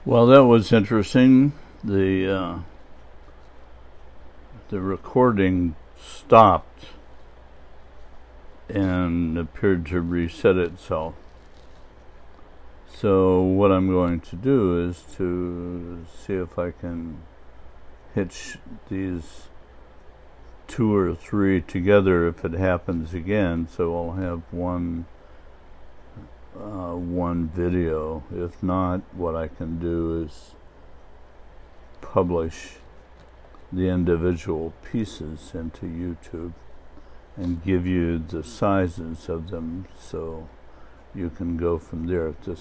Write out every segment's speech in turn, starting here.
Well, that was interesting. The recording stopped and appeared to reset itself. So what I'm going to do is to see if I can hitch these 2 or 3 together if it happens again, so I'll have one video. If not, what I can do is publish the individual pieces into YouTube and give you the sizes of them so you can go from there. The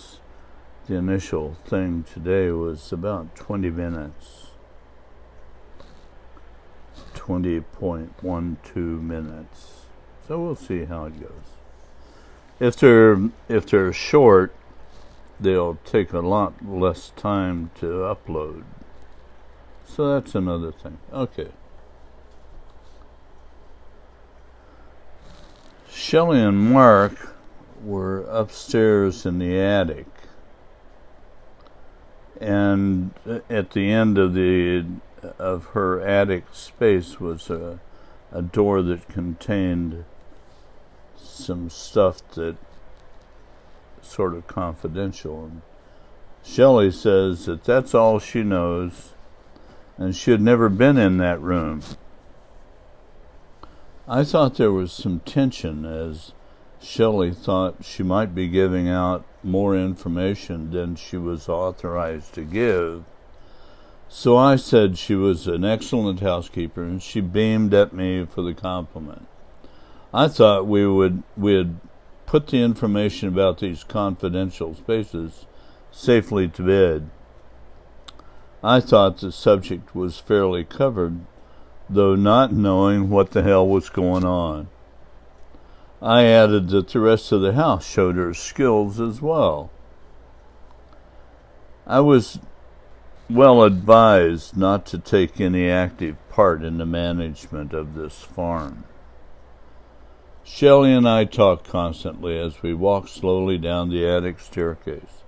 initial thing today was about 20 minutes, 20.12 minutes. So we'll see how it goes. If they're short, they'll take a lot less time to upload. So that's another thing. Okay. Shelley and Mark were upstairs in the attic, and at the end of her attic space was a door that contained some stuff that sort of confidential. And Shelley says that that's all she knows, and she had never been in that room. I thought there was some tension, as Shelley thought she might be giving out more information than she was authorized to give. So I said she was an excellent housekeeper, and she beamed at me for the compliment. I thought we had put the information about these confidential spaces safely to bed. I thought the subject was fairly covered, though not knowing what the hell was going on. I added that the rest of the house showed her skills as well. I was well advised not to take any active part in the management of this farm. Shelley and I talked constantly as we walked slowly down the attic staircase.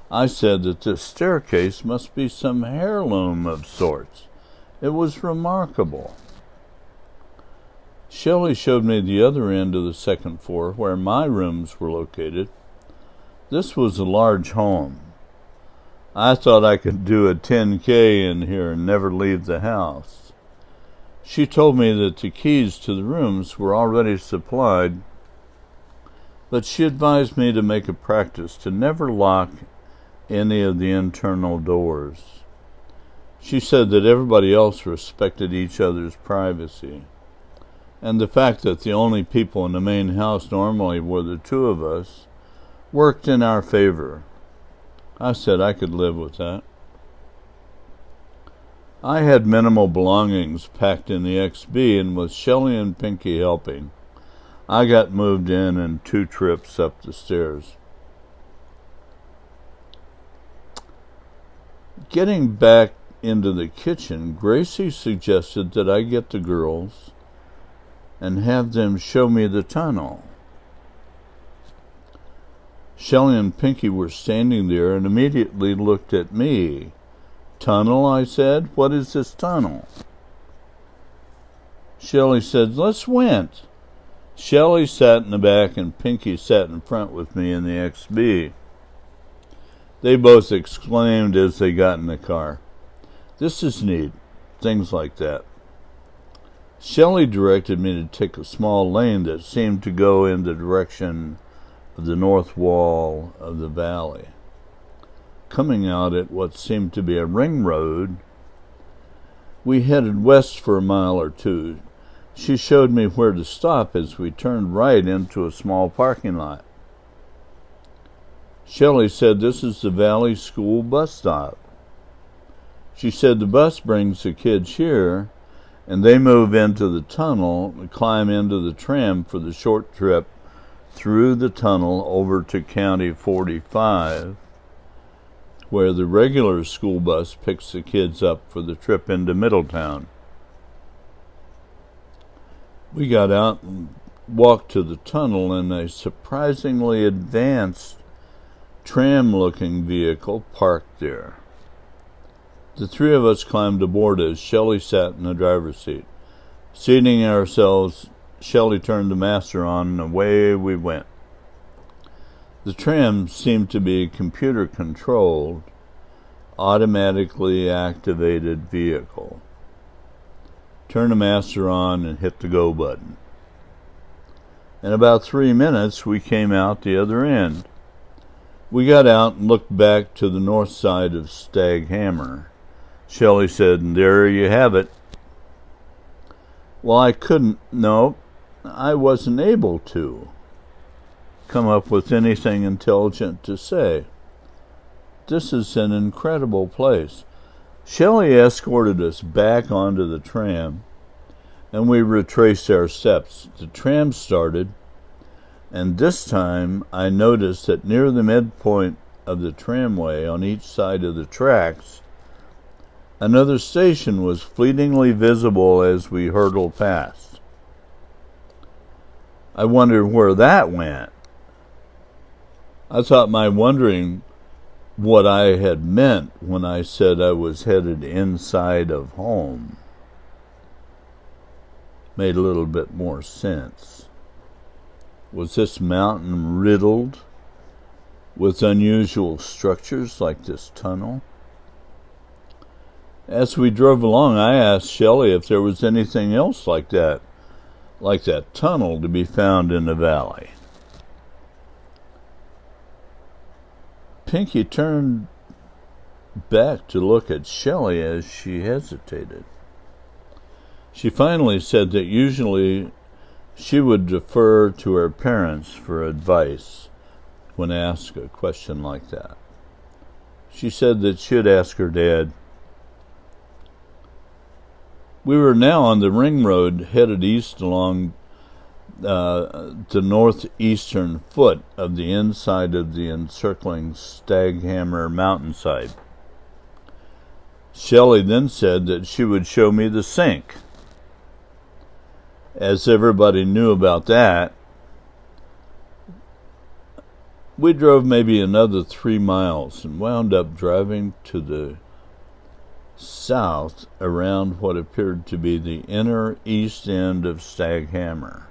I said that this staircase must be some heirloom of sorts. It was remarkable. Shelley showed me the other end of the second floor where my rooms were located. This was a large home. I thought I could do a 10K in here and never leave the house. She told me that the keys to the rooms were already supplied, but she advised me to make a practice to never lock any of the internal doors. She said that everybody else respected each other's privacy, and the fact that the only people in the main house normally were the two of us worked in our favor. I said I could live with that. I had minimal belongings packed in the XB, and with Shelley and Pinky helping, I got moved in 2 trips up the stairs. Getting back into the kitchen, Gracie suggested that I get the girls and have them show me the tunnel. Shelley and Pinky were standing there and immediately looked at me. Tunnel, I said. What is this tunnel? Shelley said, let's went. Shelley sat in the back and Pinky sat in front with me in the XB. They both exclaimed as they got in the car, this is neat. Things like that. Shelley directed me to take a small lane that seemed to go in the direction of the north wall of the valley. Coming out at what seemed to be a ring road, we headed west for a mile or 2. She showed me where to stop as we turned right into a small parking lot. Shelley said this is the Valley School bus stop. She said the bus brings the kids here, and they move into the tunnel and climb into the tram for the short trip through the tunnel over to County 45, where the regular school bus picks the kids up for the trip into Middletown. We got out and walked to the tunnel in a surprisingly advanced tram-looking vehicle parked there. The three of us climbed aboard as Shelley sat in the driver's seat. Seating ourselves, Shelley turned the master on, and away we went. The tram seemed to be a computer-controlled, automatically activated vehicle. Turn the master on and hit the go button. In about 3 minutes, we came out the other end. We got out and looked back to the north side of Stag Hammer. Shelley said, "And there you have it." Well, I wasn't able to come up with anything intelligent to say. This is an incredible place. Shelley escorted us back onto the tram, and we retraced our steps. The tram started, and this time I noticed that near the midpoint of the tramway on each side of the tracks, another station was fleetingly visible as we hurtled past. I wondered where that went. I thought my wondering what I had meant when I said I was headed inside of home made a little bit more sense. Was this mountain riddled with unusual structures like this tunnel? As we drove along, I asked Shelley if there was anything else like that tunnel to be found in the valley. Pinky turned back to look at Shelley as she hesitated. She finally said that usually she would defer to her parents for advice when asked a question like that. She said that she'd ask her dad. We were now on the ring road headed east along the northeastern foot of the inside of the encircling Stag Hammer mountainside. Shelley then said that she would show me the sink. As everybody knew about that, we drove maybe another 3 miles and wound up driving to the south around what appeared to be the inner east end of Stag Hammer.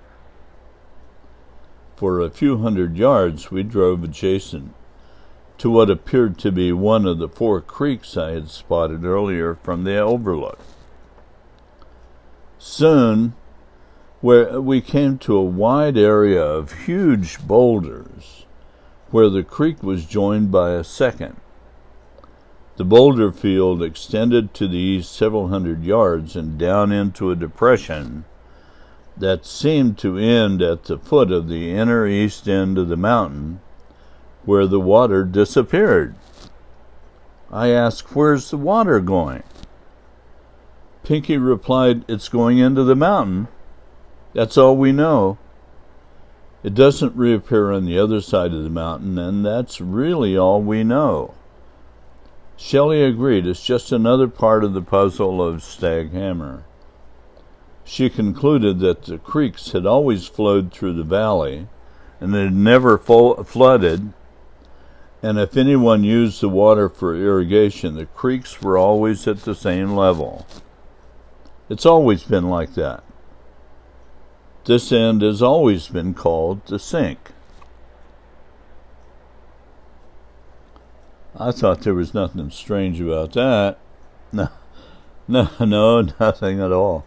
For a few hundred yards, we drove adjacent to what appeared to be one of the 4 creeks I had spotted earlier from the overlook. Soon, we came to a wide area of huge boulders, where the creek was joined by a second. The boulder field extended to the east several hundred yards and down into a depression that seemed to end at the foot of the inner east end of the mountain, where the water disappeared. I asked, "Where's the water going?" Pinky replied, "It's going into the mountain. That's all we know. It doesn't reappear on the other side of the mountain, and that's really all we know." Shelley agreed. It's just another part of the puzzle of Stag Hammer. She concluded that the creeks had always flowed through the valley and had never flooded, and if anyone used the water for irrigation, the creeks were always at the same level. It's always been like that. This end has always been called the sink. I thought there was nothing strange about that. No, nothing at all.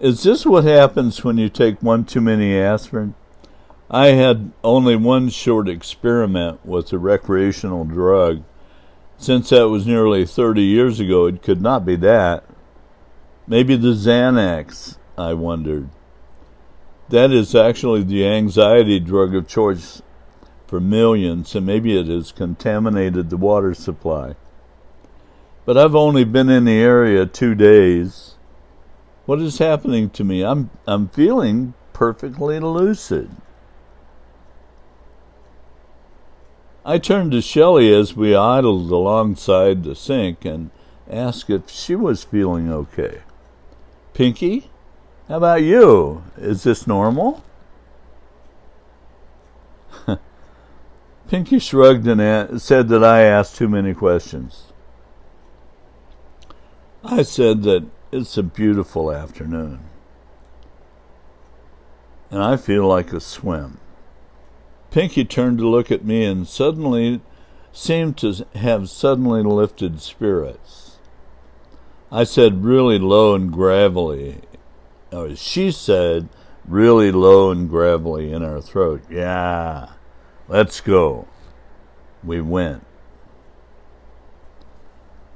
Is this what happens when you take one too many aspirin? I had only one short experiment with a recreational drug. Since that was nearly 30 years ago, it could not be that. Maybe the Xanax, I wondered. That is actually the anxiety drug of choice for millions, and maybe it has contaminated the water supply. But I've only been in the area 2 days. What is happening to me? I'm feeling perfectly lucid. I turned to Shelley as we idled alongside the sink and asked if she was feeling okay. "Pinky, how about you? Is this normal?" Pinky shrugged and said that I asked too many questions. I said that it's a beautiful afternoon, and I feel like a swim. Pinky turned to look at me and suddenly seemed to have suddenly lifted spirits. I said really low and gravelly, or she said really low and gravelly in our throat, "Yeah, let's go." We went.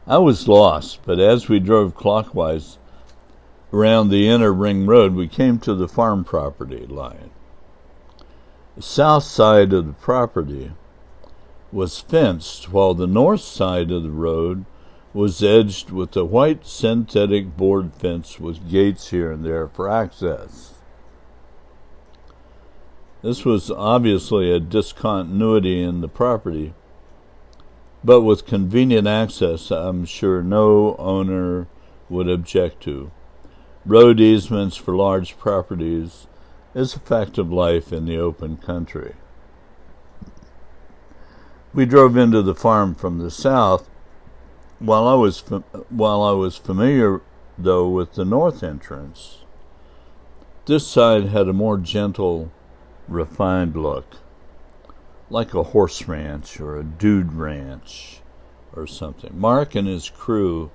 I was lost, but as we drove clockwise around the inner ring road, we came to the farm property line. The south side of the property was fenced, while the north side of the road was edged with a white synthetic board fence with gates here and there for access. This was obviously a discontinuity in the property, but with convenient access I'm sure no owner would object to. Road easements for large properties is a fact of life in the open country. We drove into the farm from the south, while I was familiar, though, with the north entrance. This side had a more gentle, refined look, like a horse ranch or a dude ranch or something. Mark and his crew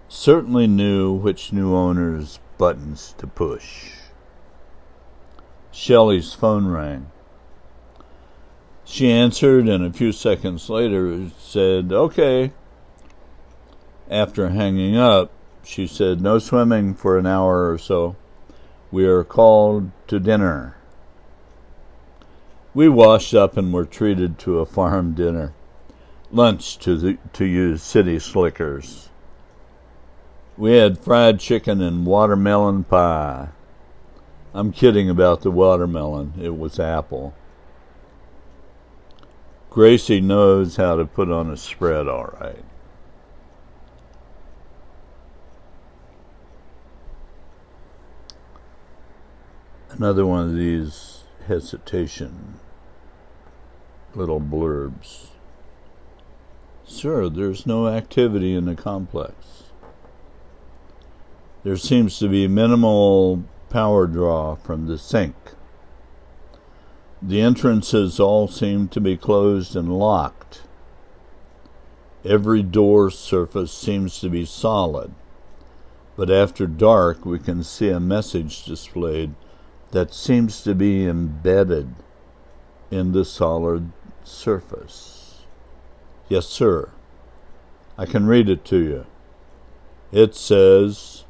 certainly knew which new owner's buttons to push. Shelley's phone rang. She answered, and a few seconds later said, "Okay." After hanging up, she said, "No swimming for an hour or so. We are called to dinner." We washed up and were treated to a farm dinner. Lunch, to use city slickers. We had fried chicken and watermelon pie. I'm kidding about the watermelon. It was apple. Gracie knows how to put on a spread all right. Another one of these hesitation little blurbs. Sir, there's no activity in the complex. There seems to be minimal power draw from the sink. The entrances all seem to be closed and locked. Every door surface seems to be solid, but after dark we can see a message displayed that seems to be embedded in the solid surface. Yes, sir. I can read it to you. It says,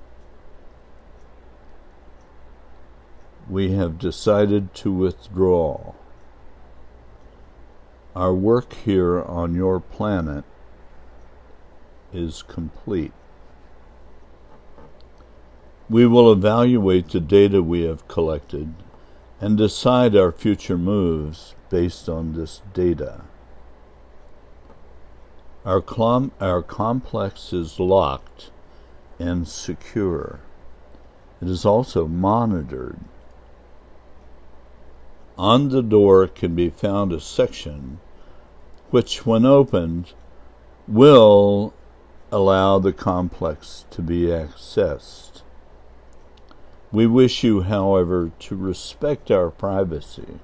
"We have decided to withdraw. Our work here on your planet is complete. We will evaluate the data we have collected and decide our future moves based on this data. Our complex is locked and secure. It is also monitored. On the door can be found a section which, when opened, will allow the complex to be accessed. We wish you, however, to respect our privacy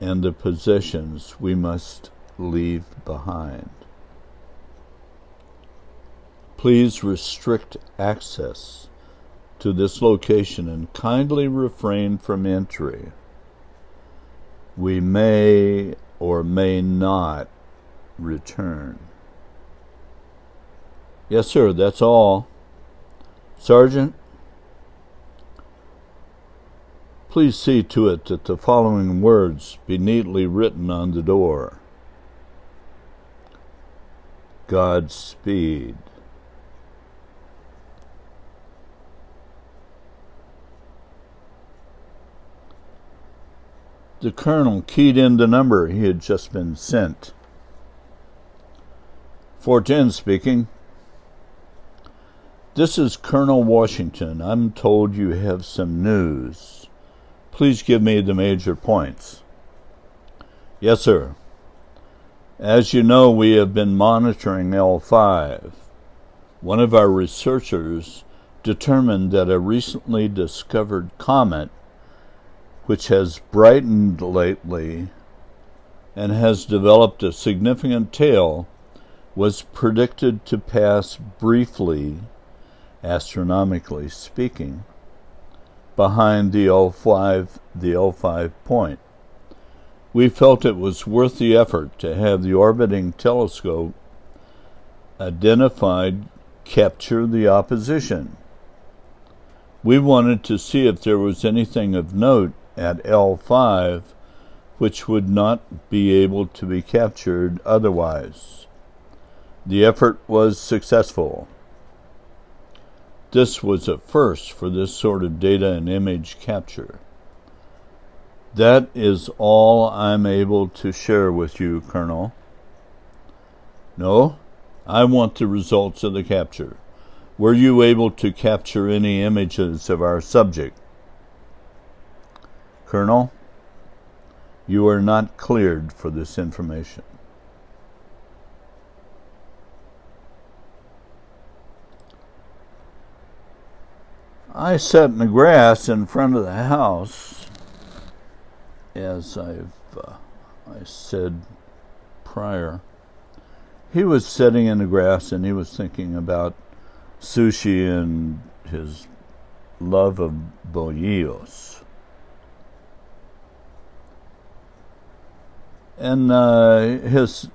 and the possessions we must leave behind. Please restrict access to this location and kindly refrain from entry. We may or may not return." Yes, sir, that's all. Sergeant, please see to it that the following words be neatly written on the door. Godspeed. The colonel keyed in the number he had just been sent. 410 speaking. This is Colonel Washington. I'm told you have some news. Please give me the major points. Yes, sir. As you know, we have been monitoring L5. one of our researchers determined that a recently discovered comet, which has brightened lately and has developed a significant tail, was predicted to pass briefly, astronomically speaking, behind the L5 point. We felt it was worth the effort to have the orbiting telescope capture the opposition. We wanted to see if there was anything of note at L5 which would not be able to be captured otherwise. The effort was successful. This was a first for this sort of data and image capture. That is all I'm able to share with you, Colonel. No, I want the results of the capture. Were you able to capture any images of our subject? Colonel, you are not cleared for this information. I sat in the grass in front of the house, as I said prior. He was sitting in the grass and he was thinking about sushi and his love of bolillos. And his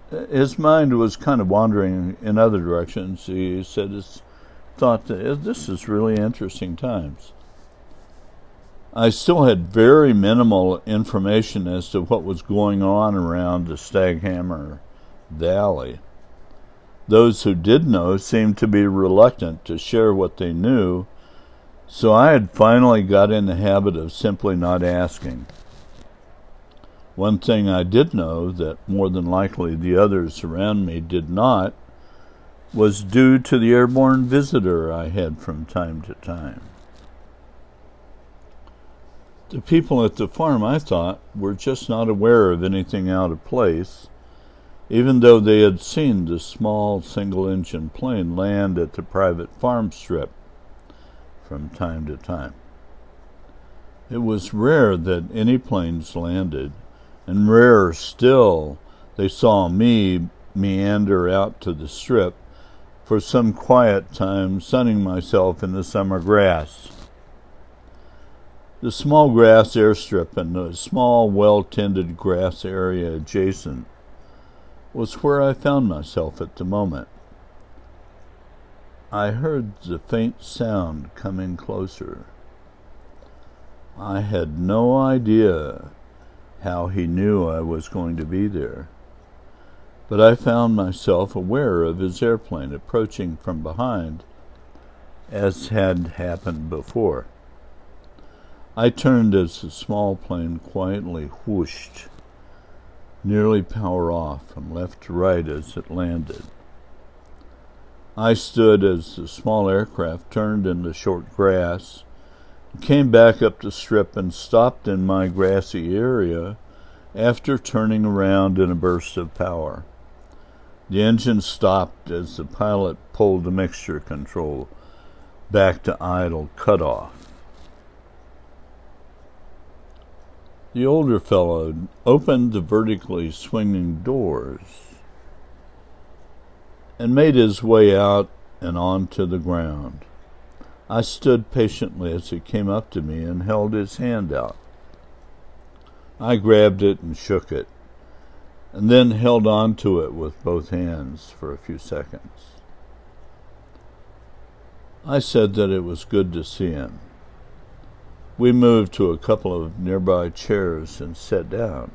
mind was kind of wandering in other directions. He thought that this is really interesting times. I still had very minimal information as to what was going on around the Staghammer Valley. Those who did know seemed to be reluctant to share what they knew, so I had finally got in the habit of simply not asking. One thing I did know that more than likely the others around me did not was due to the airborne visitor I had from time to time. The people at the farm, I thought, were just not aware of anything out of place, even though they had seen the small single-engine plane land at the private farm strip from time to time. It was rare that any planes landed, and rarer still they saw me meander out to the strip for some quiet time, sunning myself in the summer grass. The small grass airstrip and the small well-tended grass area adjacent was where I found myself at the moment. I heard the faint sound coming closer. I had no idea how he knew I was going to be there, but I found myself aware of his airplane approaching from behind, as had happened before. I turned as the small plane quietly whooshed, nearly power off from left to right as it landed. I stood as the small aircraft turned into short grass, came back up the strip and stopped in my grassy area after turning around in a burst of power. The engine stopped as the pilot pulled the mixture control back to idle cutoff. The older fellow opened the vertically swinging doors and made his way out and onto the ground. I stood patiently as he came up to me and held his hand out. I grabbed it and shook it, and then held on to it with both hands for a few seconds. I said that it was good to see him. We moved to a couple of nearby chairs and sat down.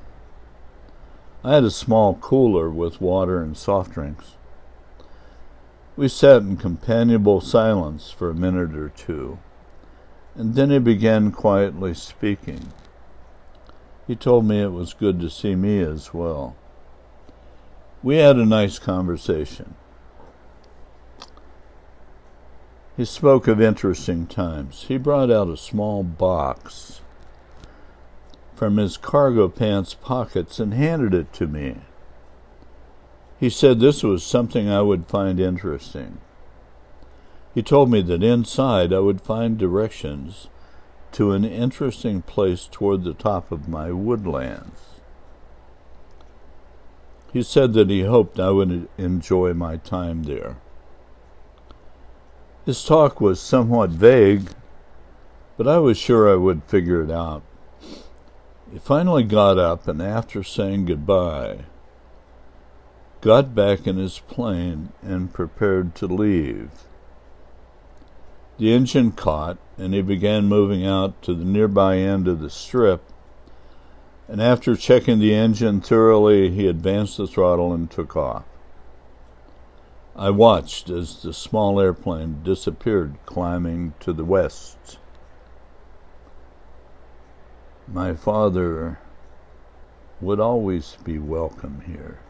I had a small cooler with water and soft drinks. We sat in companionable silence for a minute or two, and then he began quietly speaking. He told me it was good to see me as well. We had a nice conversation. He spoke of interesting times. He brought out a small box from his cargo pants pockets and handed it to me. He said this was something I would find interesting. He told me that inside I would find directions to an interesting place toward the top of my woodlands. He said that he hoped I would enjoy my time there. His talk was somewhat vague, but I was sure I would figure it out. He finally got up and, after saying goodbye, got back in his plane and prepared to leave. The engine caught, and he began moving out to the nearby end of the strip, and after checking the engine thoroughly, he advanced the throttle and took off. I watched as the small airplane disappeared, climbing to the west. My father would always be welcome here.